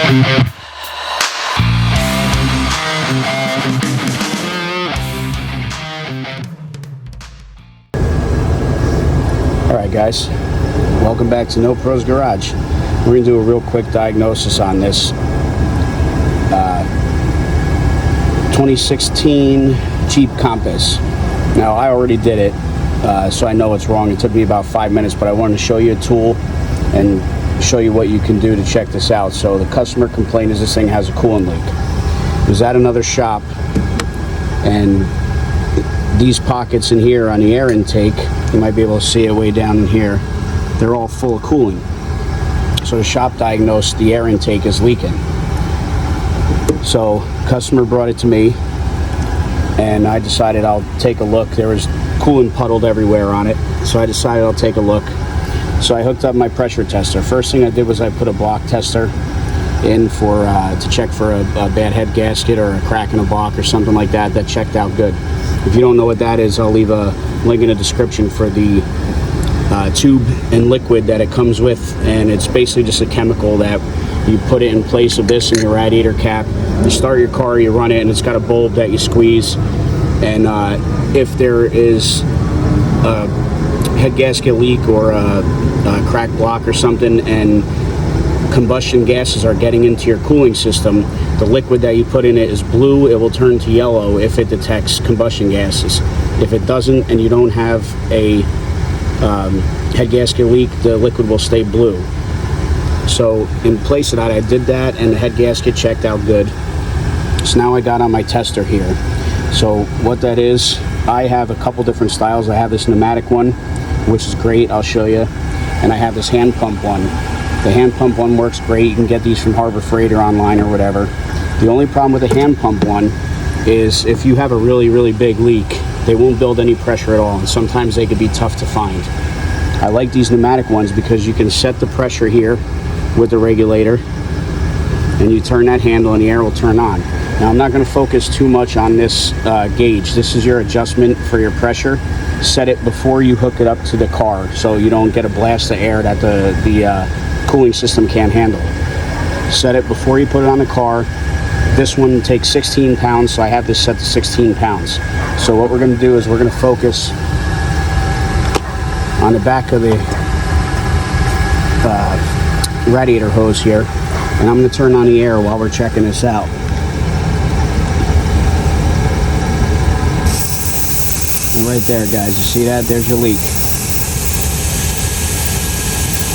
Alright guys, welcome back to No Pros Garage. We're going to do a real quick diagnosis on this 2016 Jeep Compass. Now I already did it, so I know it's wrong. It took me about 5 minutes, but I wanted to show you a tool and show you what you can do to check this out. So the customer complaint is this thing has a coolant leak. It was at another shop, and these pockets in here on the air intake, you might be able to see it way down in here, they're all full of cooling. So the shop diagnosed the air intake is leaking. So customer brought it to me, and I decided I'll take a look. There was coolant puddled everywhere on it, so I decided I'll take a look. So I hooked up my pressure tester. First thing I did was I put a block tester in for to check for a bad head gasket or a crack in a block or something like that. That checked out good. If you don't know what that is, I'll leave a link in the description for the tube and liquid that it comes with, and it's basically just a chemical that you put it in place of this in your radiator cap. You start your car, you run it, and it's got a bulb that you squeeze, and if there is a head gasket leak or a cracked block or something, and combustion gases are getting into your cooling system, the liquid that you put in it is blue. It will turn to yellow if it detects combustion gases. If it doesn't and you don't have a head gasket leak, the liquid will stay blue. So in place of that, I did that, and the head gasket checked out good. So now I got on my tester here. So what that is, I have a couple different styles. I have this pneumatic one, which is great, I'll show you, and I have this hand pump one. The hand pump one works great. You can get these from Harbor Freight or online or whatever. The only problem with the hand pump one is if you have a really big leak, they won't build any pressure at all, and sometimes they can be tough to find. I like these pneumatic ones because you can set the pressure here with the regulator, and you turn that handle and the air will turn on. Now I'm not going to focus too much on this gauge. This is your adjustment for your pressure. Set it before you hook it up to the car so you don't get a blast of air that the cooling system can't handle. Set it before you put it on the car. This one takes 16 pounds, so I have this set to 16 pounds. So what we're going to do is we're going to focus on the back of the radiator hose here, and I'm going to turn on the air while we're checking this out. And right there, guys, you see that? There's your leak.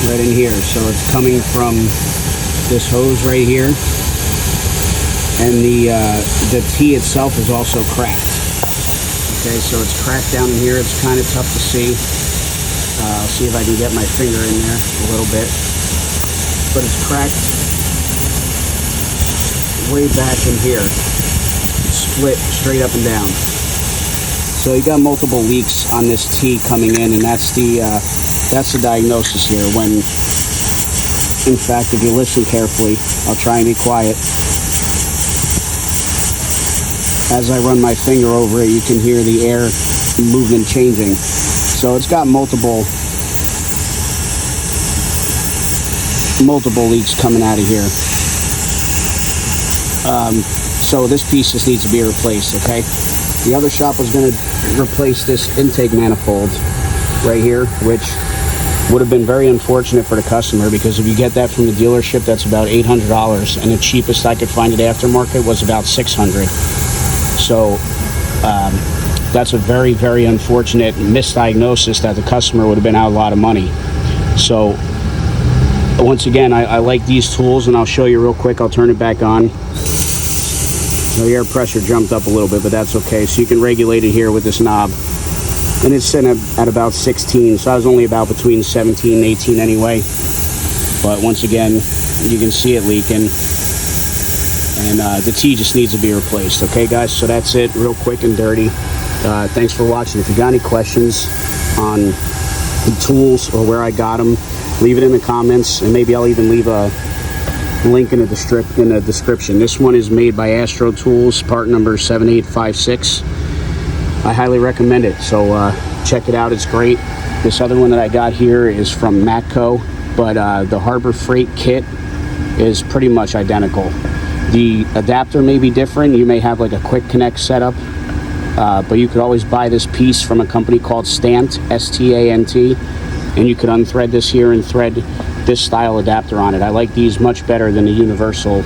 Right in here. So it's coming from this hose right here, and the T itself is also cracked. Okay, so it's cracked down in here. It's kind of tough to see. I'll see if I can get my finger in there a little bit, but it's cracked way back in here. It's split straight up and down. So you got multiple leaks on this T coming in, and that's the diagnosis here. When, in fact, if you listen carefully, I'll try and be quiet. As I run my finger over it, you can hear the air movement changing. So it's got multiple leaks coming out of here. So this piece just needs to be replaced, okay? The other shop was going to replace this intake manifold right here, which would have been very unfortunate for the customer, because if you get that from the dealership, that's about $800, and the cheapest I could find at aftermarket was about $600. So that's a very unfortunate misdiagnosis that the customer would have been out a lot of money. So once again, I like these tools, and I'll show you real quick. I'll turn it back on. The air pressure jumped up a little bit, but that's okay. So you can regulate it here with this knob, and it's set at about 16, so I was only about between 17 and 18 anyway. But once again, you can see it leaking, and the T just needs to be replaced. Okay guys, so that's it, real quick and dirty. Thanks for watching. If you got any questions on the tools or where I got them, leave it in the comments, and maybe I'll even leave a link in the description. This one is made by Astro Tools, part number 7856. I highly recommend it, so check it out, it's great. This other one that I got here is from Matco, but the Harbor Freight kit is pretty much identical. The adapter may be different. You may have like a quick connect setup, but you could always buy this piece from a company called Stant, S-T-A-N-T, and you could unthread this here and thread this style adapter on it. I like these much better than the universal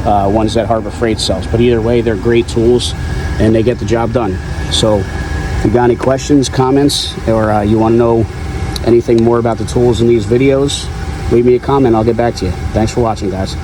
ones that Harbor Freight sells, but either way, they're great tools and they get the job done. So if you got any questions, comments, or you want to know anything more about the tools in these videos, leave me a comment. I'll get back to you. Thanks for watching, guys.